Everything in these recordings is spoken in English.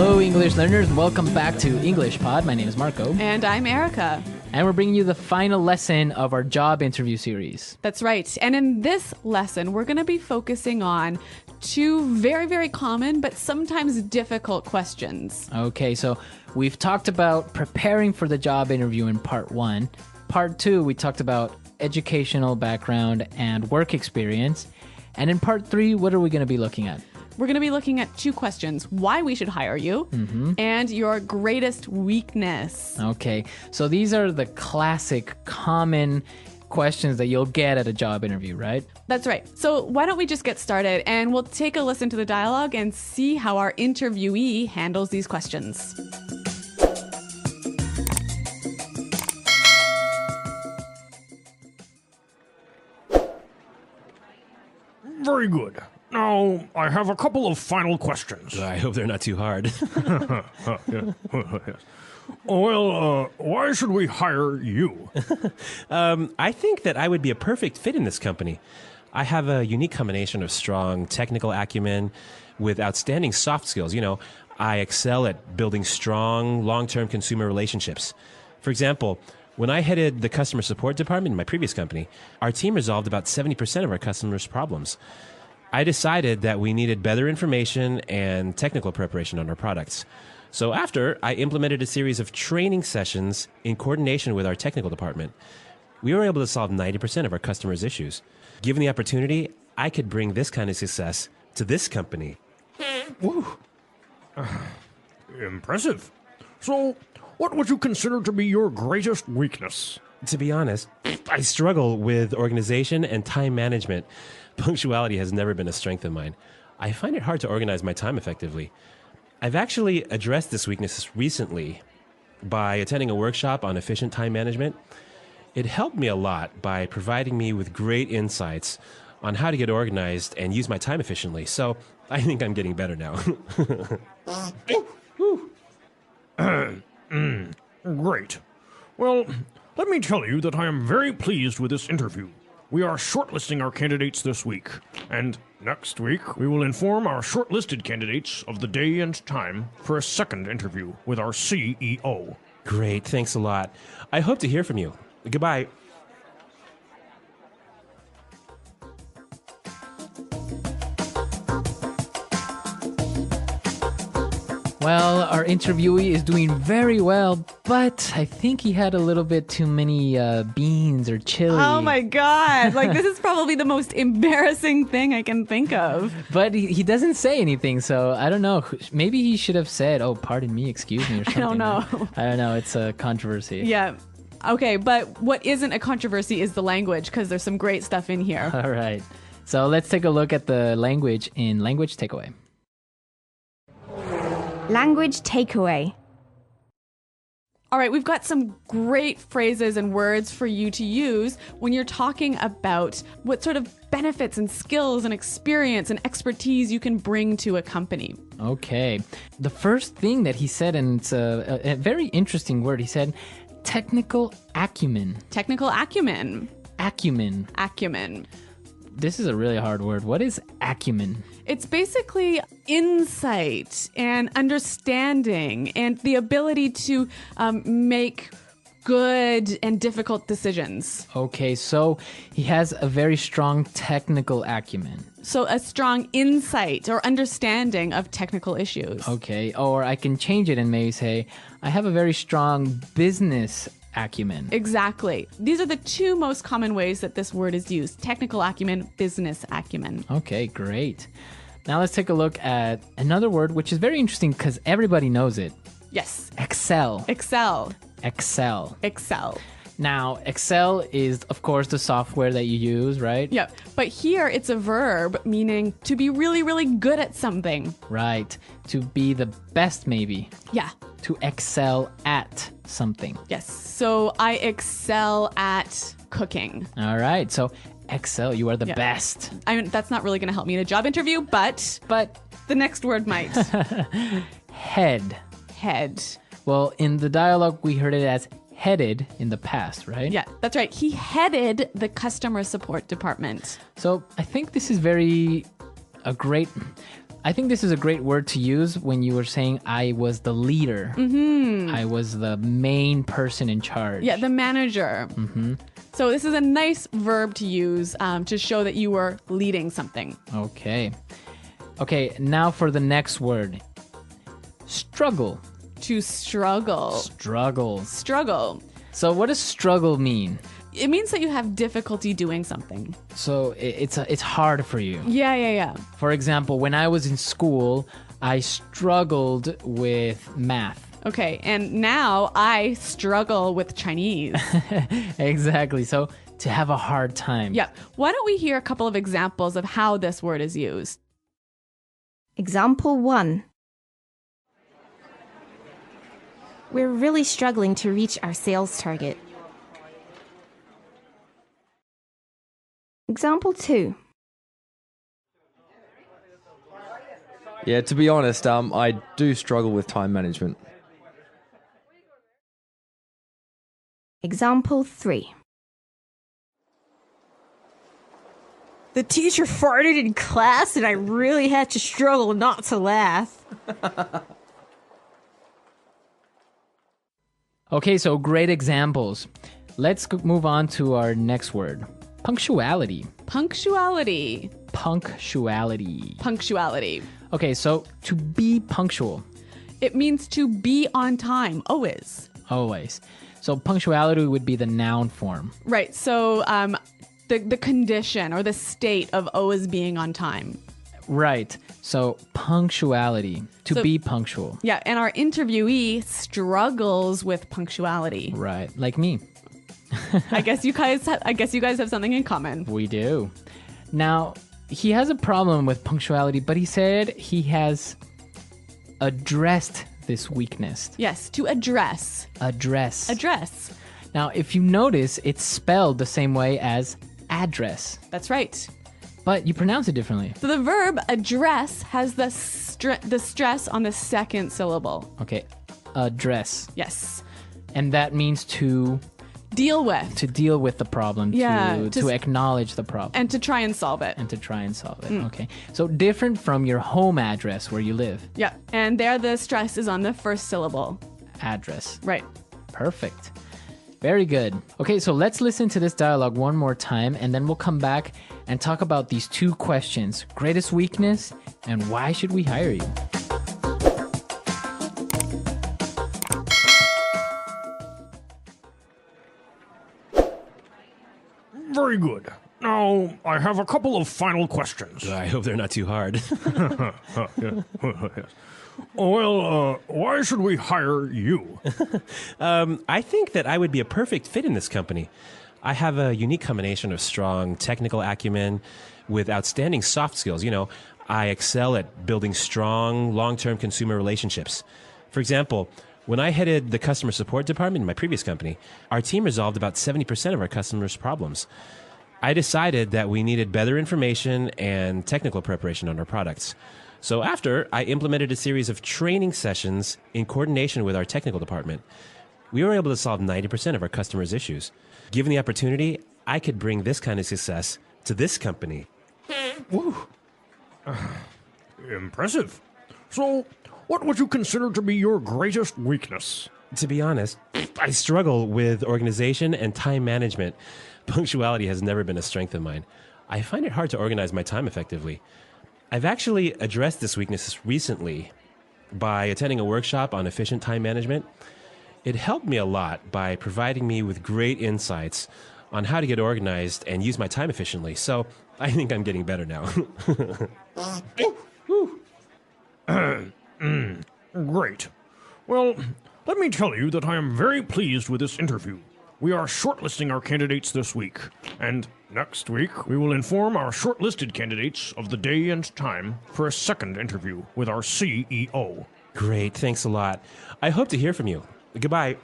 Hello, English learners. Welcome back to English Pod. My name is Marco. And I'm Erica. And we're bringing you the final lesson of our job interview series. That's right. And in this lesson, we're going to be focusing on two very, very common but sometimes difficult questions. Okay, so we've talked about preparing for the job interview in part 1. Part 2, we talked about educational background and work experience. And in part 3, what are we going to be looking at? We're going to be looking at two questions: why we should hire you and your greatest weakness. Okay, so these are the classic, common questions that you'll get at a job interview, right? That's right. So why don't we just get started and we'll take a listen to the dialogue and see how our interviewee handles these questions. Very good. Now, I have a couple of final questions. I hope they're not too hard. Well, why should we hire you? I think that I would be a perfect fit in this company. I have a unique combination of strong technical acumen with outstanding soft skills. You know, I excel at building strong, long-term consumer relationships. For example, when I headed the customer support department in my previous company, our team resolved about 70% of our customers' problems. I decided that we needed better information and technical preparation on our products. So after, I implemented a series of training sessions in coordination with our technical department. We were able to solve 90% of our customers' issues. Given the opportunity, I could bring this kind of success to this company. Woo. Impressive. So, what would you consider to be your greatest weakness? To be honest, I struggle with organization and time management. Punctuality has never been a strength of mine. I find it hard to organize my time effectively. I've actually addressed this weakness recently by attending a workshop on efficient time management. It helped me a lot by providing me with great insights on how to get organized and use my time efficiently. So I think I'm getting better now. Great. Well, let me tell you that I am very pleased with this interview. We are shortlisting our candidates this week, and next week we will inform our shortlisted candidates of the day and time for a second interview with our CEO. Great, thanks a lot. I hope to hear from you. Goodbye. Well, our interviewee is doing very well, but I think he had a little bit too many beans or chili. Oh my God. Like, this is probably the most embarrassing thing I can think of. But he doesn't say anything, so I don't know. Maybe he should have said, "Oh, pardon me, excuse me," or something. I don't know. I don't know. It's a controversy. Yeah. Okay, but what isn't a controversy is the language, because there's some great stuff in here. All right. So let's take a look at the language in Language Takeaway. Language takeaway. All right, we've got some great phrases and words for you to use when you're talking about what sort of benefits and skills and experience and expertise you can bring to a company. Okay. The first thing that he said, and it's a very interesting word, he said technical acumen. Technical acumen. Acumen. Acumen. This is a really hard word. What is acumen? It's basically insight and understanding and the ability to make good and difficult decisions. Okay, so he has a very strong technical acumen. So a strong insight or understanding of technical issues. Okay, or I can change it and maybe say, I have a very strong business acumen. Exactly. These are the two most common ways that this word is used: technical acumen, business acumen. Okay, great. Now let's take a look at another word, which is very interesting because everybody knows it. Yes. Excel. Excel. Excel. Excel. Now, Excel is, of course, the software that you use, right? Yeah. But here it's a verb meaning to be really, really good at something. Right. To be the best, maybe. Yeah. To excel at something. Yes. So I excel at cooking. All right. So excel, you are the Yeah. best. I mean, that's not really going to help me in a job interview, but the next word might. Head. Head. Well, in the dialogue, we heard it as headed in the past, right? Yeah, that's right. He headed the customer support department. So I think this is a great I think this is a great word to use when you were saying I was the leader. I was the main person in charge. Yeah, the manager. So this is a nice verb to use to show that you were leading something. Okay. Okay, now for the next word. Struggle. To struggle. Struggle. So what does struggle mean? It means that you have difficulty doing something. So it's hard for you. Yeah. For example, when I was in school, I struggled with math. Okay, and now I struggle with Chinese. Exactly. So to have a hard time. Yeah. Why don't we hear a couple of examples of how this word is used? Example 1. We're really struggling to reach our sales target. Example 2. Yeah, to be honest, I do struggle with time management. Example 3. The teacher farted in class and I really had to struggle not to laugh. Okay, so great examples. Let's move on to our next word. Punctuality. Punctuality. Punctuality. Okay, so to be punctual. It means to be on time, always. Always. So punctuality would be the noun form. Right, so the condition or the state of always being on time. Right. So punctuality, to be punctual. Yeah, and our interviewee struggles with punctuality. Right, like me. I guess you guys have something in common. We do. Now, he has a problem with punctuality, but he said he has addressed this weakness. Yes, to address. Address. Now, if you notice, it's spelled the same way as address, That's right. but you pronounce it differently. So the verb address has the stress on the second syllable. Okay, address. Yes. And that means to Deal with. deal with the problem, Yeah, to acknowledge the problem. And to try and solve it. And to try and solve it. Okay. So different from your home address where you live. Yeah. And there the stress is on the first syllable. Address. Right. Perfect. Very good. Okay, so let's listen to this dialogue one more time and then we'll come back and talk about these two questions. Greatest weakness and why should we hire you? Very good. Now, I have a couple of final questions. I hope they're not too hard. Why should we hire you? I think that I would be a perfect fit in this company. I have a unique combination of strong technical acumen with outstanding soft skills. You know, I excel at building strong, long-term consumer relationships. For example, when I headed the customer support department in my previous company, our team resolved about 70% of our customers' problems. I decided that we needed better information and technical preparation on our products. So after, I implemented a series of training sessions in coordination with our technical department. We were able to solve 90% of our customers' issues. Given the opportunity, I could bring this kind of success to this company. Woo. Impressive. So, what would you consider to be your greatest weakness? To be honest, I struggle with organization and time management. Punctuality has never been a strength of mine. I find it hard to organize my time effectively. I've actually addressed this weakness recently by attending a workshop on efficient time management. It helped me a lot by providing me with great insights on how to get organized and use my time efficiently. So I think I'm getting better now. Great. Well, let me tell you that I am very pleased with this interview. We are shortlisting our candidates this week, and next week we will inform our shortlisted candidates of the day and time for a second interview with our CEO. Great, thanks a lot. I hope to hear from you. Goodbye.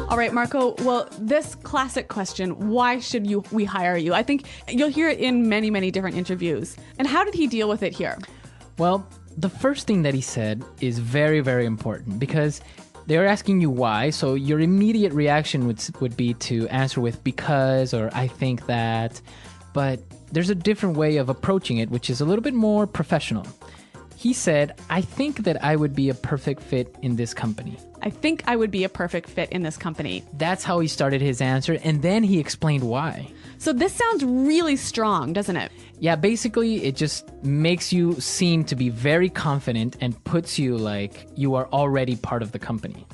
All right, Marco. Well, this classic question, why should we hire you? I think you'll hear it in many, many different interviews. And how did he deal with it here? Well, the first thing that he said is very, very important because they're asking you why, so your immediate reaction would be to answer with because or I think that, but there's a different way of approaching it, which is a little bit more professional. He said, I think that I would be a perfect fit in this company. I think I would be a perfect fit in this company. That's how he started his answer, and then he explained why. So this sounds really strong, doesn't it? Yeah, basically, it just makes you seem to be very confident and puts you like you are already part of the company.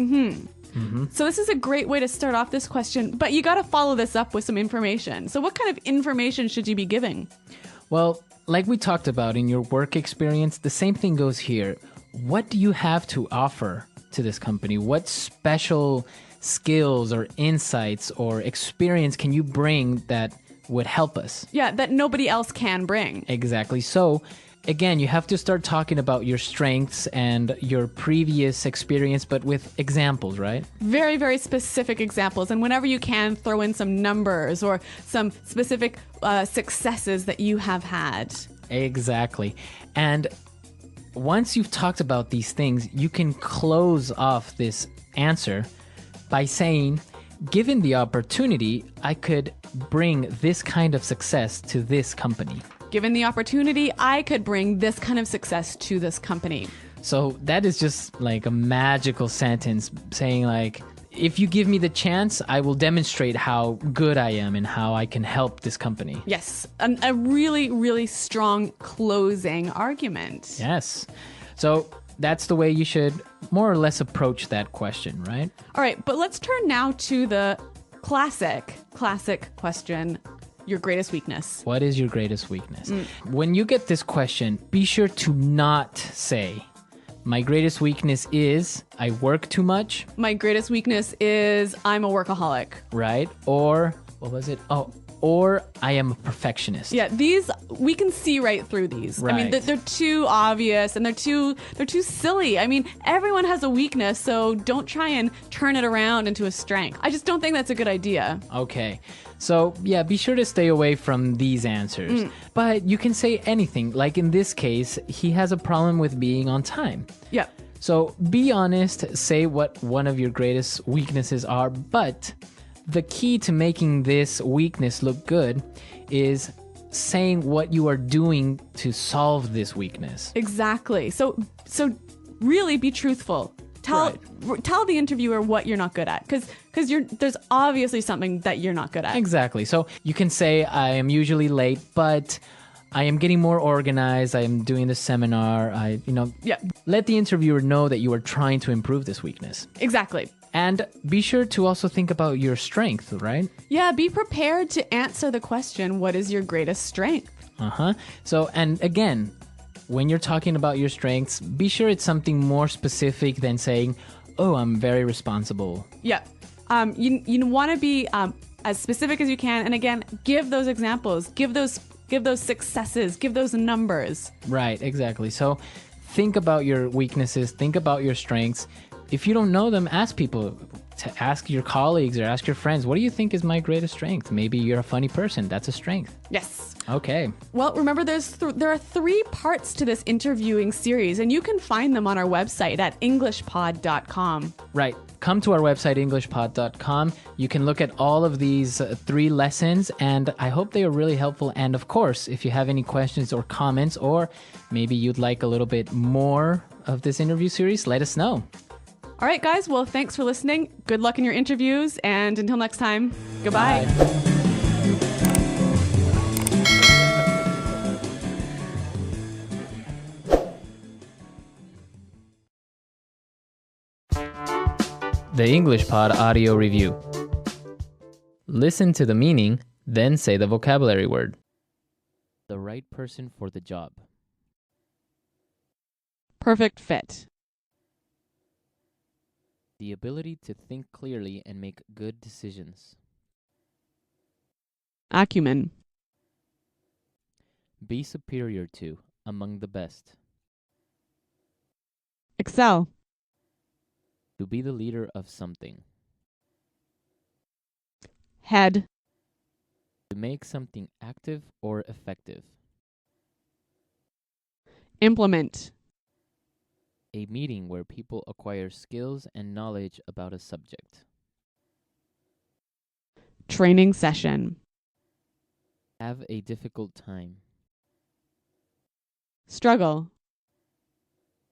So this is a great way to start off this question, but you got to follow this up with some information. So what kind of information should you be giving? Well, like we talked about in your work experience, the same thing goes here. What do you have to offer to this company? What special skills or insights or experience can you bring that would help us? Yeah, that nobody else can bring. Exactly. So, again, you have to start talking about your strengths and your previous experience, but with examples, right? Very, very specific examples. And whenever you can, throw in some numbers or some specific successes that you have had. Exactly. And once you've talked about these things, you can close off this answer by saying, given the opportunity, I could bring this kind of success to this company. Given the opportunity, I could bring this kind of success to this company. So that is just like a magical sentence saying like, if you give me the chance, I will demonstrate how good I am and how I can help this company. Yes, a really, really strong closing argument. Yes. So that's the way you should more or less approach that question, right? All right, but let's turn now to the classic question, your greatest weakness. What is your greatest weakness? When you get this question, be sure to not say, my greatest weakness is I work too much, My greatest weakness is I'm a workaholic. right? Or, what was it? Oh, or I am a perfectionist. Yeah, these we can see right through these. I mean, Right. they're too obvious and they're too silly. I mean, everyone has a weakness, so don't try and turn it around into a strength. I just don't think that's a good idea. Okay. So, yeah, be sure to stay away from these answers. But you can say anything. Like in this case, he has a problem with being on time. Yeah. So be honest, say what one of your greatest weaknesses are, but the key to making this weakness look good is saying what you are doing to solve this weakness. Exactly. So really be truthful. Tell the interviewer what you're not good at, because there's obviously something that you're not good at. Exactly. So you can say, I am usually late, but I am getting more organized. I am doing the seminar. Yeah. Let the interviewer know that you are trying to improve this weakness. Exactly. And be sure to also think about your strength, right? Yeah, be prepared to answer the question, what is your greatest strength? So, and again, when you're talking about your strengths, be sure it's something more specific than saying, oh, I'm very responsible. Yeah. You want to be as specific as you can, and again, give those examples, give those successes, give those numbers. Right, exactly. So think about your weaknesses, think about your strengths. If you don't know them, ask people, to ask your colleagues or ask your friends, what do you think is my greatest strength? Maybe you're a funny person. That's a strength. Yes. Okay. Well, remember, there are 3 parts to this interviewing series, and you can find them on our website at englishpod.com. Right. Come to our website, englishpod.com. You can look at all of these 3 lessons, and I hope they are really helpful. And of course, if you have any questions or comments, or maybe you'd like a little bit more of this interview series, let us know. All right, guys. Well, thanks for listening. Good luck in your interviews, and until next time, goodbye. The English Pod Audio Review. Listen to the meaning, then say the vocabulary word. The right person for the job. Perfect fit. The ability to think clearly and make good decisions. Acumen. Be superior to, among the best. Excel. To be the leader of something. Head. To make something active or effective. Implement. A meeting where people acquire skills and knowledge about a subject. Training session. Have a difficult time. Struggle.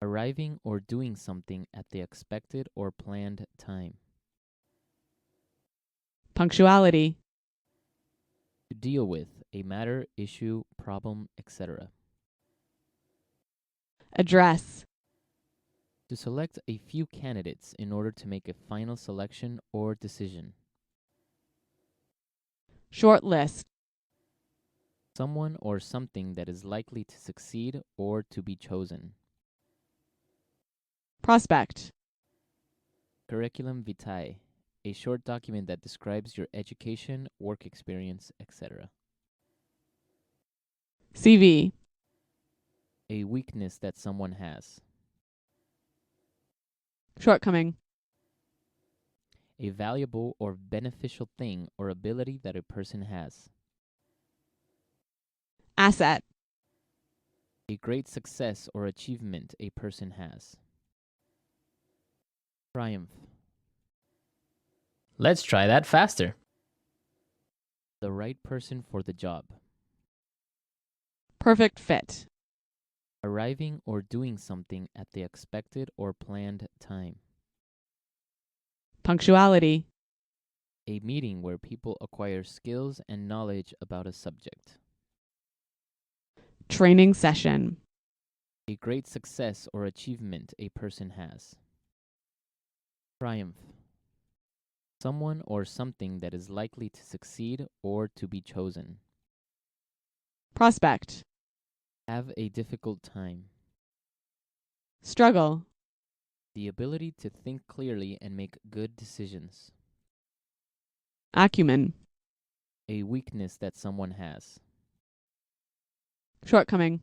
Arriving or doing something at the expected or planned time. Punctuality. To deal with a matter, issue, problem, etc. Address. To select a few candidates in order to make a final selection or decision. Shortlist. Someone or something that is likely to succeed or to be chosen. Prospect. Curriculum vitae, a short document that describes your education, work experience, etc. CV. A weakness that someone has. Shortcoming. A valuable or beneficial thing or ability that a person has. Asset. A great success or achievement a person has. Triumph. Let's try that faster. The right person for the job. Perfect fit. Arriving or doing something at the expected or planned time. Punctuality. A meeting where people acquire skills and knowledge about a subject. Training session. A great success or achievement a person has. Triumph. Someone or something that is likely to succeed or to be chosen. Prospect. Have a difficult time. Struggle. The ability to think clearly and make good decisions. Acumen. A weakness that someone has. Shortcoming.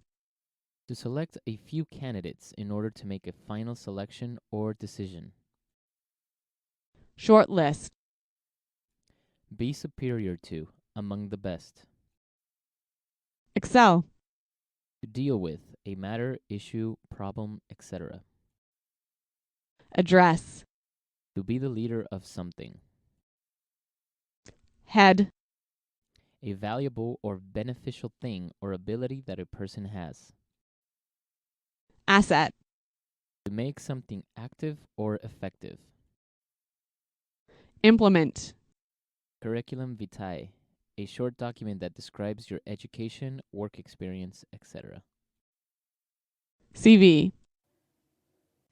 To select a few candidates in order to make a final selection or decision. Shortlist. Be superior to, among the best. Excel. To deal with a matter, issue, problem, etc. Address. To be the leader of something. Head. A valuable or beneficial thing or ability that a person has. Asset. To make something active or effective. Implement. Curriculum vitae, a short document that describes your education, work experience, etc. CV.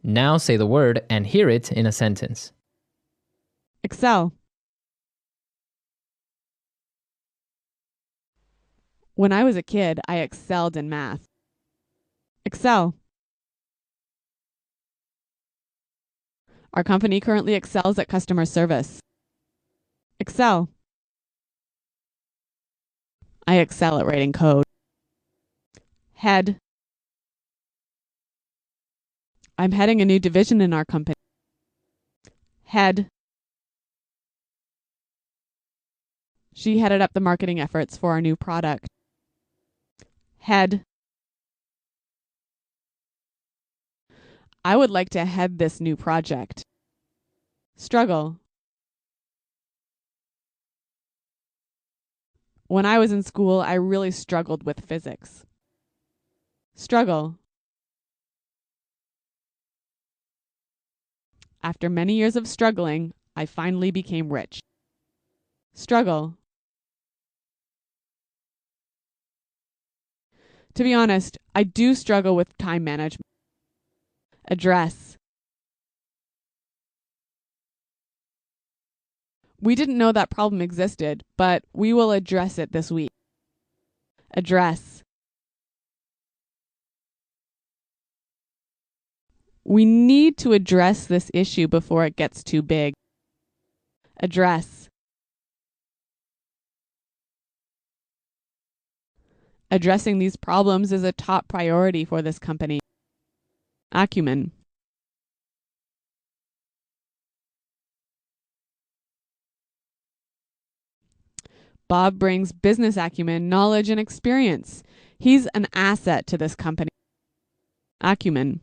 Now say the word and hear it in a sentence. Excel. When I was a kid, I excelled in math. Excel. Our company currently excels at customer service. Excel. I excel at writing code. Head. I'm heading a new division in our company. Head. She headed up the marketing efforts for our new product. Head. I would like to head this new project. Struggle. When I was in school, I really struggled with physics. Struggle. After many years of struggling, I finally became rich. Struggle. To be honest, I do struggle with time management. Address. We didn't know that problem existed, but we will address it this week. Address. We need to address this issue before it gets too big. Address. Addressing these problems is a top priority for this company. Acumen. Bob brings business acumen, knowledge, and experience. He's an asset to this company. Acumen.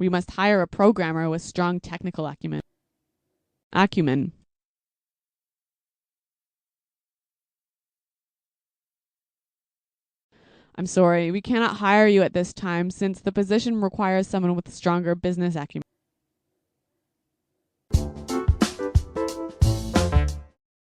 We must hire a programmer with strong technical acumen. I'm sorry, we cannot hire you at this time since the position requires someone with stronger business acumen.